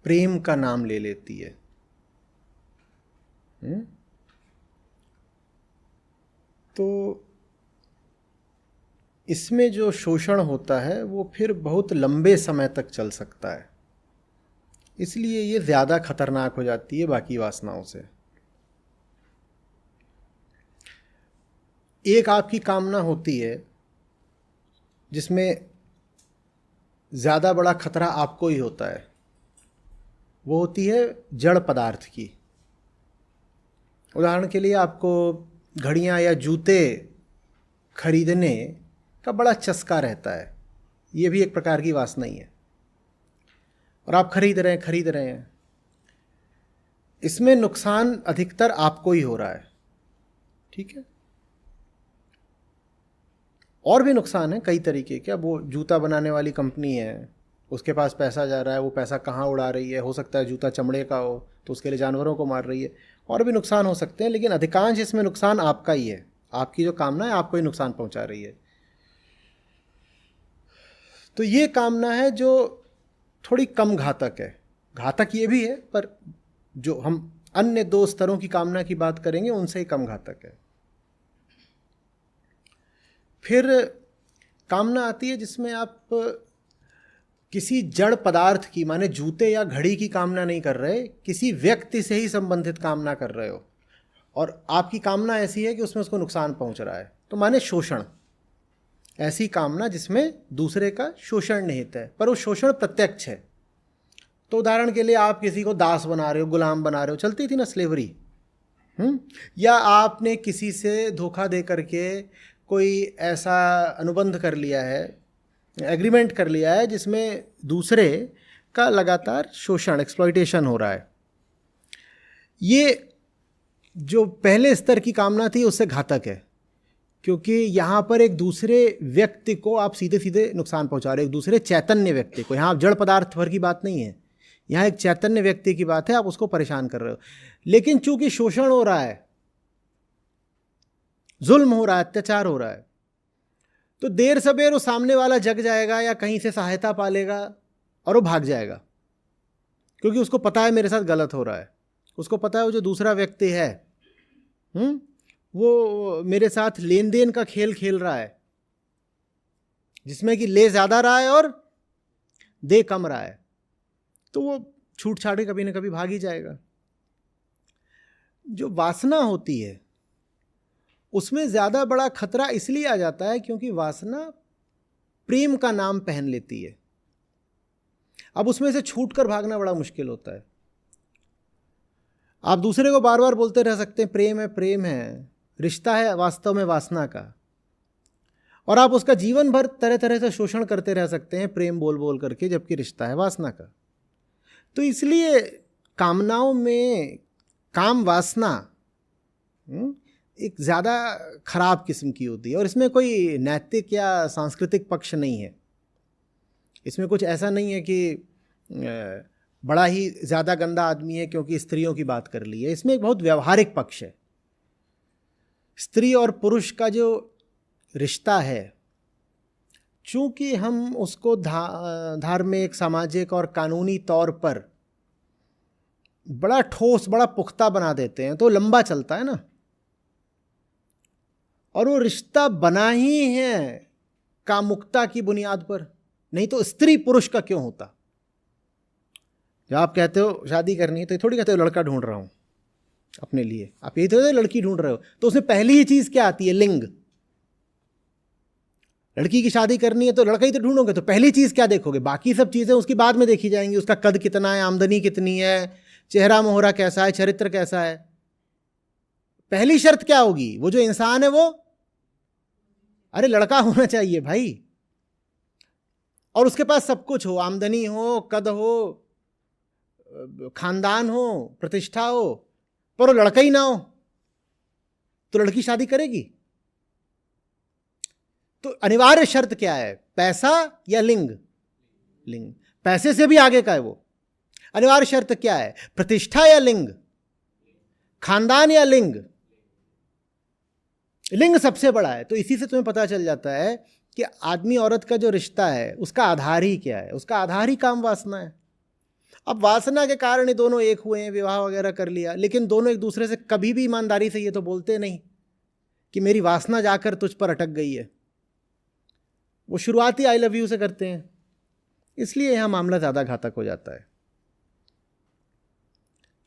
प्रेम का नाम ले लेती है। तो इसमें जो शोषण होता है वो फिर बहुत लंबे समय तक चल सकता है, इसलिए ये ज़्यादा खतरनाक हो जाती है बाकी वासनाओं से। एक आपकी कामना होती है जिसमें ज़्यादा बड़ा खतरा आपको ही होता है, वो होती है जड़ पदार्थ की। उदाहरण के लिए आपको घड़ियाँ या जूते खरीदने का बड़ा चस्का रहता है, ये भी एक प्रकार की वासना ही है, और आप खरीद रहे हैं। इसमें नुकसान अधिकतर आपको ही हो रहा है, ठीक है। और भी नुकसान है कई तरीके के। अब वो जूता बनाने वाली कंपनी है, उसके पास पैसा जा रहा है, वो पैसा कहाँ उड़ा रही है। हो सकता है जूता चमड़े का हो तो उसके लिए जानवरों को मार रही है, और भी नुकसान हो सकते हैं, लेकिन अधिकांश इसमें नुकसान आपका ही है। आपकी जो कामना है आपको ही नुकसान पहुंचा रही है। तो ये कामना है जो थोड़ी कम घातक है। घातक ये भी है, पर जो हम अन्य दो स्तरों की कामना की बात करेंगे उनसे ही कम घातक है। फिर कामना आती है जिसमें आप किसी जड़ पदार्थ की, माने जूते या घड़ी की कामना नहीं कर रहे, किसी व्यक्ति से ही संबंधित कामना कर रहे हो, और आपकी कामना ऐसी है कि उसमें उसको नुकसान पहुंच रहा है, तो माने शोषण। ऐसी कामना जिसमें दूसरे का शोषण निहित है, पर वो शोषण प्रत्यक्ष है। तो उदाहरण के लिए आप किसी को दास बना रहे हो, गुलाम बना रहे हो, चलती थी ना स्लेवरी, या आपने किसी से धोखा दे करके कोई ऐसा अनुबंध कर लिया है, एग्रीमेंट कर लिया है जिसमें दूसरे का लगातार शोषण, एक्सप्लॉइटेशन हो रहा है। ये जो पहले स्तर की कामना थी उससे घातक है, क्योंकि यहाँ पर एक दूसरे व्यक्ति को आप सीधे सीधे नुकसान पहुँचा रहे हो, एक दूसरे चैतन्य व्यक्ति को। यहाँ आप जड़ पदार्थ भर की बात नहीं है, यहाँ एक चैतन्य व्यक्ति की बात है, आप उसको परेशान कर रहे हो। लेकिन चूंकि शोषण हो रहा है, जुल्म हो रहा है, अत्याचार हो रहा है, तो देर सबेर वो सामने वाला जग जाएगा या कहीं से सहायता पालेगा और वो भाग जाएगा, क्योंकि उसको पता है मेरे साथ गलत हो रहा है। उसको पता है वो जो दूसरा व्यक्ति है वो मेरे साथ लेन देन का खेल खेल रहा है, जिसमें कि ले ज्यादा रहा है और दे कम रहा है, तो वो छूट छाट के कभी ना कभी भाग ही जाएगा। जो वासना होती है उसमें ज़्यादा बड़ा खतरा इसलिए आ जाता है क्योंकि वासना प्रेम का नाम पहन लेती है। अब उसमें से छूटकर भागना बड़ा मुश्किल होता है। आप दूसरे को बार बार बोलते रह सकते हैं प्रेम है, प्रेम है, रिश्ता है वास्तव में वासना का, और आप उसका जीवन भर तरह तरह से शोषण करते रह सकते हैं प्रेम बोल बोल करके, जबकि रिश्ता है वासना का। तो इसलिए कामनाओं में काम वासना एक ज़्यादा खराब किस्म की होती है, और इसमें कोई नैतिक या सांस्कृतिक पक्ष नहीं है। इसमें कुछ ऐसा नहीं है कि बड़ा ही ज़्यादा गंदा आदमी है क्योंकि स्त्रियों की बात कर ली है। इसमें एक बहुत व्यवहारिक पक्ष है। स्त्री और पुरुष का जो रिश्ता है, चूंकि हम उसको धार्मिक, सामाजिक और कानूनी तौर पर बड़ा ठोस, बड़ा पुख्ता बना देते हैं, तो लंबा चलता है ना। और वो रिश्ता बना ही है कामुकता की बुनियाद पर, नहीं तो स्त्री पुरुष का क्यों होता। जब आप कहते हो शादी करनी है तो थोड़ी कहते हो लड़का ढूंढ रहा हूं अपने लिए, आप यही तो लड़की ढूंढ रहे हो, तो उसमें पहली ही चीज क्या आती है? लिंग। लड़की की शादी करनी है तो लड़का ही तो ढूंढोगे, तो पहली चीज क्या देखोगे? बाकी सब चीजें उसकी बाद में देखी जाएंगी। उसका कद कितना है, आमदनी कितनी है, चेहरा मोहरा कैसा है, चरित्र कैसा है। पहली शर्त क्या होगी? वो जो इंसान है वो, अरे लड़का होना चाहिए भाई, और उसके पास सब कुछ हो, आमदनी हो, कद हो, खानदान हो, प्रतिष्ठा हो, पर वो लड़का ही ना हो, तो लड़की शादी करेगी? तो अनिवार्य शर्त क्या है? पैसा या लिंग? लिंग। पैसे से भी आगे का है वो। अनिवार्य शर्त क्या है? प्रतिष्ठा या लिंग? खानदान या लिंग? लिंग सबसे बड़ा है। तो इसी से तुम्हें पता चल जाता है कि आदमी औरत का जो रिश्ता है उसका आधार ही क्या है? उसका आधार ही काम वासना है। अब वासना के कारण ये दोनों एक हुए हैं, विवाह वगैरह कर लिया, लेकिन दोनों एक दूसरे से कभी भी ईमानदारी से ये तो बोलते नहीं कि मेरी वासना जाकर तुझ पर अटक गई है। वो शुरुआती आई लव यू से करते हैं, इसलिए यहां मामला ज्यादा घातक हो जाता है।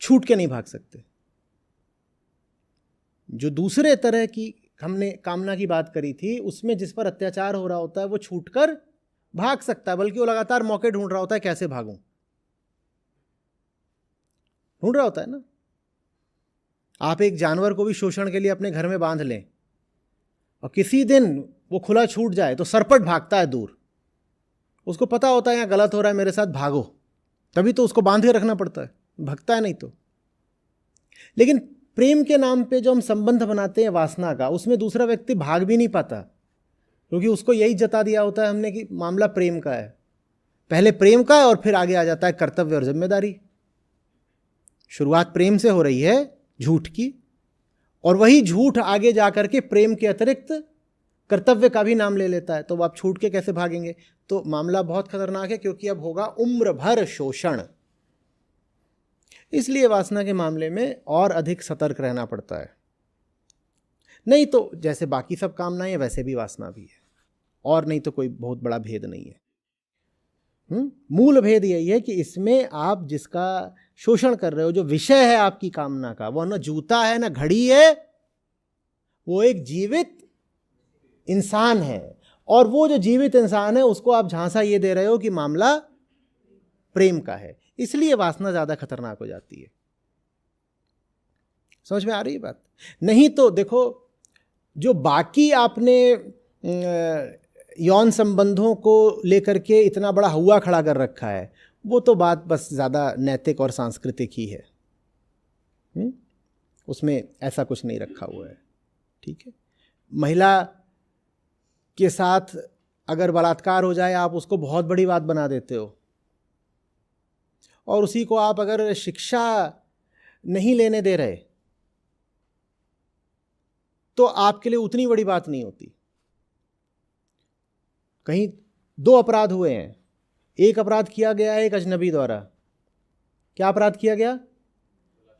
छूट के नहीं भाग सकते। जो दूसरे तरह की हमने कामना की बात करी थी, उसमें जिस पर अत्याचार हो रहा होता है वो छूटकर भाग सकता है, बल्कि वो लगातार मौके ढूंढ रहा होता है कैसे भागूं, ढूंढ रहा होता है ना। आप एक जानवर को भी शोषण के लिए अपने घर में बांध लें और किसी दिन वो खुला छूट जाए तो सरपट भागता है दूर। उसको पता होता है यहाँ गलत हो रहा है, मेरे साथ भागो, तभी तो उसको बांध के रखना पड़ता है, भागता है नहीं तो। लेकिन प्रेम के नाम पे जो हम संबंध बनाते हैं वासना का, उसमें दूसरा व्यक्ति भाग भी नहीं पाता, क्योंकि उसको यही जता दिया होता है हमने कि मामला प्रेम का है। पहले प्रेम का है और फिर आगे आ जाता है कर्तव्य और जिम्मेदारी। शुरुआत प्रेम से हो रही है, झूठ की, और वही झूठ आगे जाकर के प्रेम के अतिरिक्त कर्तव्य का भी नाम ले लेता है। तो आप छूट के कैसे भागेंगे? तो मामला बहुत खतरनाक है, क्योंकि अब होगा उम्र भर शोषण। इसलिए वासना के मामले में और अधिक सतर्क रहना पड़ता है। नहीं तो जैसे बाकी सब कामनाएं वैसे भी वासना भी है, और नहीं तो कोई बहुत बड़ा भेद नहीं है। मूल भेद यही है कि इसमें आप जिसका शोषण कर रहे हो, जो विषय है आपकी कामना का, वो ना जूता है ना घड़ी है, वो एक जीवित इंसान है। और वो जो जीवित इंसान है उसको आप झांसा ये दे रहे हो कि मामला प्रेम का है, इसलिए वासना ज्यादा खतरनाक हो जाती है। समझ में आ रही है बात? नहीं तो देखो, जो बाकी आपने यौन संबंधों को लेकर के इतना बड़ा हुआ खड़ा कर रखा है, वो तो बात बस ज़्यादा नैतिक और सांस्कृतिक ही है। उसमें ऐसा कुछ नहीं रखा हुआ है, ठीक है। महिला के साथ अगर बलात्कार हो जाए, आप उसको बहुत बड़ी बात बना देते हो, और उसी को आप अगर शिक्षा नहीं लेने दे रहे तो आपके लिए उतनी बड़ी बात नहीं होती। कहीं दो अपराध हुए हैं, एक अपराध किया गया है एक अजनबी द्वारा। क्या अपराध किया गया?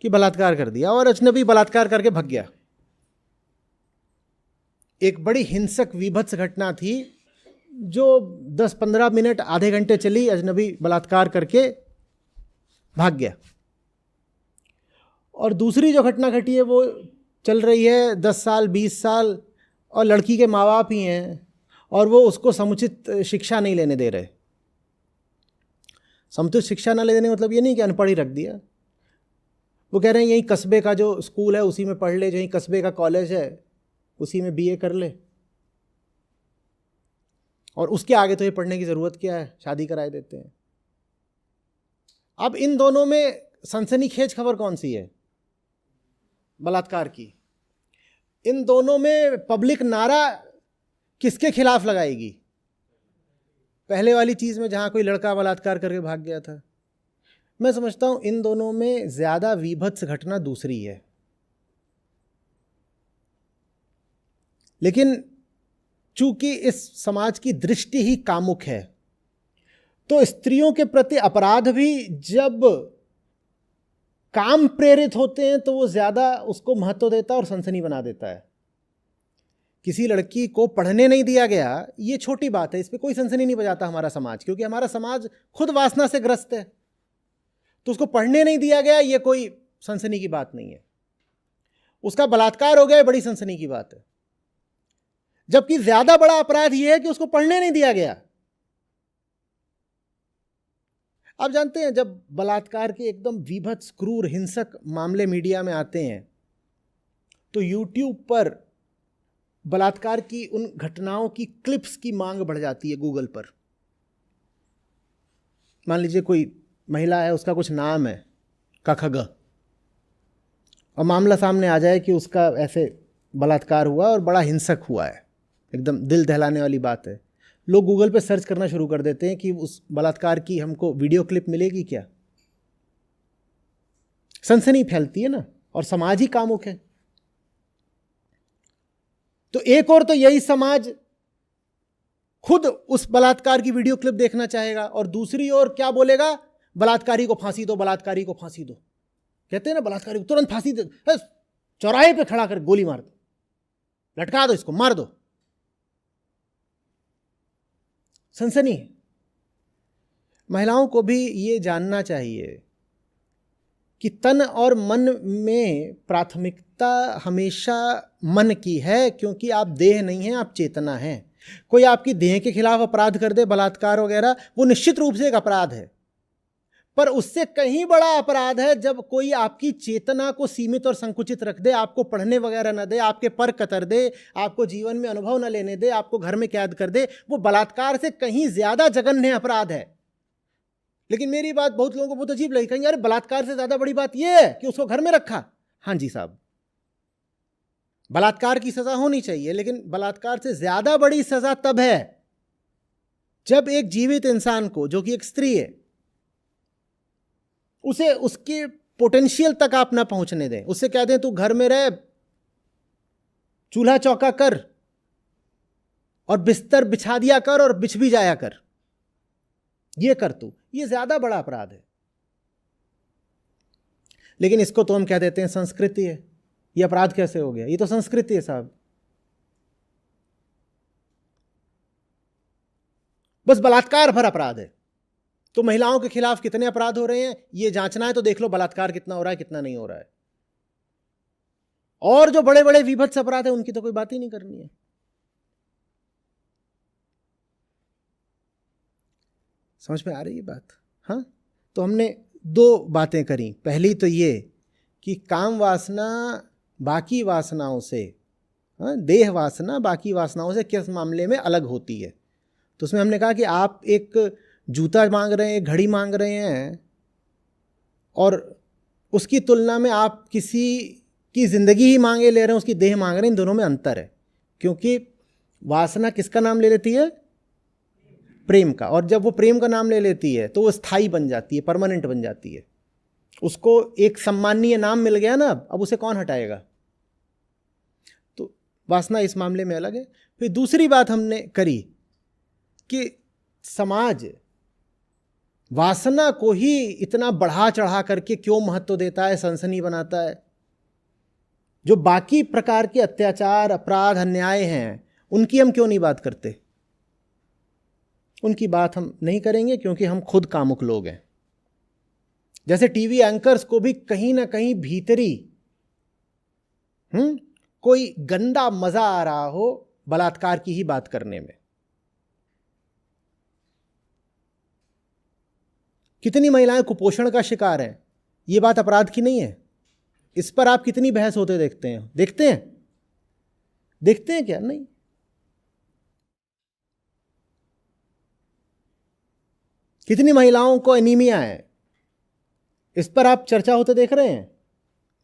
कि बलात्कार कर दिया, और अजनबी बलात्कार करके भाग गया। एक बड़ी हिंसक विभत्स घटना थी जो 10-15 मिनट आधे घंटे चली, अजनबी बलात्कार करके भाग गया। और दूसरी जो घटना घटी है वो चल रही है 10 साल 20 साल, और लड़की के माँ बाप ही हैं और वो उसको समुचित शिक्षा नहीं लेने दे रहे। समुचित शिक्षा ना लेने मतलब ये नहीं कि अनपढ़ ही रख दिया। वो कह रहे हैं यहीं कस्बे का जो स्कूल है उसी में पढ़ ले, जो यहीं कस्बे का कॉलेज है उसी में बीए कर ले, और उसके आगे तो ये पढ़ने की ज़रूरत क्या है, शादी कराए देते हैं। अब इन दोनों में सनसनीखेज खबर कौन सी है? बलात्कार की। इन दोनों में पब्लिक नारा किसके खिलाफ लगाएगी? पहले वाली चीज़ में जहाँ कोई लड़का बलात्कार करके भाग गया था। मैं समझता हूँ इन दोनों में ज़्यादा विभत्स घटना दूसरी है। लेकिन चूंकि इस समाज की दृष्टि ही कामुक है, तो स्त्रियों के प्रति अपराध भी जब काम प्रेरित होते हैं तो वो ज़्यादा उसको महत्व देता है और सनसनी बना देता है। किसी लड़की को पढ़ने नहीं दिया गया, ये छोटी बात है, इस पर कोई सनसनी नहीं बजाता हमारा समाज, क्योंकि हमारा समाज खुद वासना से ग्रस्त है। तो उसको पढ़ने नहीं दिया गया, ये कोई सनसनी की बात नहीं है। उसका बलात्कार हो गया, बड़ी सनसनी की बात है। जबकि ज्यादा बड़ा अपराध यह है कि उसको पढ़ने नहीं दिया गया। आप जानते हैं, जब बलात्कार के एकदम विभत्स क्रूर हिंसक मामले मीडिया में आते हैं तो यूट्यूब पर बलात्कार की उन घटनाओं की क्लिप्स की मांग बढ़ जाती है। गूगल पर मान लीजिए कोई महिला है, उसका कुछ नाम है कखग, और मामला सामने आ जाए कि उसका ऐसे बलात्कार हुआ और बड़ा हिंसक हुआ है, एकदम दिल दहलाने वाली बात है। लोग गूगल पे सर्च करना शुरू कर देते हैं कि उस बलात्कार की हमको वीडियो क्लिप मिलेगी क्या। सनसनी फैलती है ना, और समाज ही कामुक है। तो एक और तो यही समाज खुद उस बलात्कार की वीडियो क्लिप देखना चाहेगा, और दूसरी ओर क्या बोलेगा, बलात्कारी को फांसी दो, बलात्कारी को फांसी दो, कहते हैं ना बलात्कारी को तुरंत फांसी दो, चौराहे पे खड़ा कर गोली मार दो, लटका दो, इसको मार दो। सनसनी। महिलाओं को भी ये जानना चाहिए कि तन और मन में प्राथमिकता हमेशा मन की है, क्योंकि आप देह नहीं हैं, आप चेतना हैं। कोई आपकी देह के खिलाफ अपराध कर दे, बलात्कार वगैरह, वो निश्चित रूप से एक अपराध है, पर उससे कहीं बड़ा अपराध है जब कोई आपकी चेतना को सीमित और संकुचित रख दे, आपको पढ़ने वगैरह न दे, आपके पर कतर दे, आपको जीवन में अनुभव न लेने दे, आपको घर में कैद कर दे। वो बलात्कार से कहीं ज्यादा जघन्य अपराध है। लेकिन मेरी बात बहुत लोगों को बहुत अजीब लगी, कहेंगे अरे बलात्कार से ज्यादा बड़ी बात यह है कि उसको घर में रखा। हाँ जी साहब, बलात्कार की सजा होनी चाहिए, लेकिन बलात्कार से ज्यादा बड़ी सजा तब है जब एक जीवित इंसान को, जो कि एक स्त्री है, उसे उसके पोटेंशियल तक आप ना पहुंचने दें। उससे कह दें तू घर में रह, चूल्हा चौका कर और बिस्तर बिछा दिया कर और बिछ भी जाया कर, ये कर तू, ये ज्यादा बड़ा अपराध है। लेकिन इसको तो हम कह देते हैं संस्कृति है। ये अपराध कैसे हो गया? ये तो संस्कृति है साहब। बस बलात्कार भर अपराध है। तो महिलाओं के खिलाफ कितने अपराध हो रहे हैं ये जांचना है तो देख लो, बलात्कार कितना हो रहा है, कितना नहीं हो रहा है। और जो बड़े बड़े विभत्स अपराध है उनकी तो कोई बात ही नहीं करनी है। समझ में आ रही है बात? हाँ, तो हमने दो बातें करी। पहली तो ये कि काम वासना बाकी वासनाओं से, हाँ, देह वासना बाकी वासनाओं से किस मामले में अलग होती है। तो उसमें हमने कहा कि आप एक जूता मांग रहे हैं, घड़ी मांग रहे हैं, और उसकी तुलना में आप किसी की जिंदगी ही मांगे ले रहे हैं, उसकी देह मांग रहे हैं। इन दोनों में अंतर है, क्योंकि वासना किसका नाम ले लेती है? प्रेम का। और जब वो प्रेम का नाम ले लेती है तो वो स्थायी बन जाती है, परमानेंट बन जाती है। उसको एक सम्मानीय नाम मिल गया ना, अब उसे कौन हटाएगा? तो वासना इस मामले में अलग है। फिर दूसरी बात हमने करी कि समाज वासना को ही इतना बढ़ा चढ़ा करके क्यों महत्व देता है, सनसनी बनाता है। जो बाकी प्रकार के अत्याचार, अपराध, अन्याय हैं, उनकी हम क्यों नहीं बात करते? उनकी बात हम नहीं करेंगे क्योंकि हम खुद कामुक लोग हैं। जैसे टीवी एंकर्स को भी कहीं ना कहीं भीतरी कोई गंदा मजा आ रहा हो बलात्कार की ही बात करने में। कितनी महिलाएं कुपोषण का शिकार हैं, ये बात अपराध की नहीं है? इस पर आप कितनी बहस होते देखते हैं? देखते हैं क्या? नहीं। कितनी महिलाओं को एनीमिया है, इस पर आप चर्चा होते देख रहे हैं?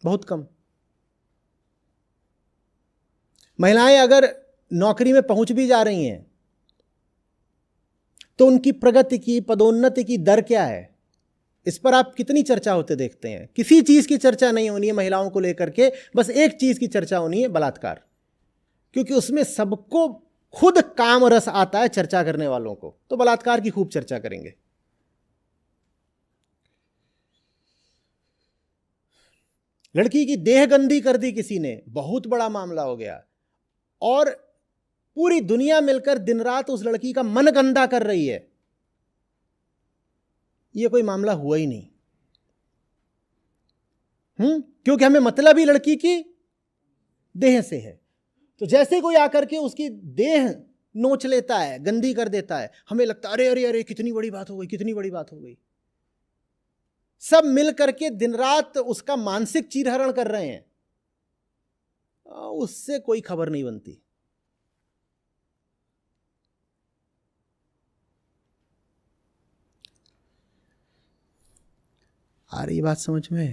बहुत कम। महिलाएं अगर नौकरी में पहुंच भी जा रही हैं तो उनकी प्रगति की, पदोन्नति की दर क्या है, इस पर आप कितनी चर्चा होते देखते हैं? किसी चीज की चर्चा नहीं होनी है महिलाओं को लेकर के, बस एक चीज की चर्चा होनी है, बलात्कार। क्योंकि उसमें सबको खुद काम रस आता है चर्चा करने वालों को, तो बलात्कार की खूब चर्चा करेंगे। लड़की की देह गंदी कर दी किसी ने, बहुत बड़ा मामला हो गया, और पूरी दुनिया मिलकर दिन रात उस लड़की का मन गंदा कर रही है। ये कोई मामला हुआ ही नहीं। क्योंकि हमें मतलब ही लड़की की देह से है। तो जैसे कोई आकर के उसकी देह नोच लेता है, गंदी कर देता है, हमें लगता है अरे अरे अरे कितनी बड़ी बात हो गई, कितनी बड़ी बात हो गई। सब मिल करके दिन रात उसका मानसिक चीरहरण कर रहे हैं, उससे कोई खबर नहीं बनती। आ रही बात समझ में?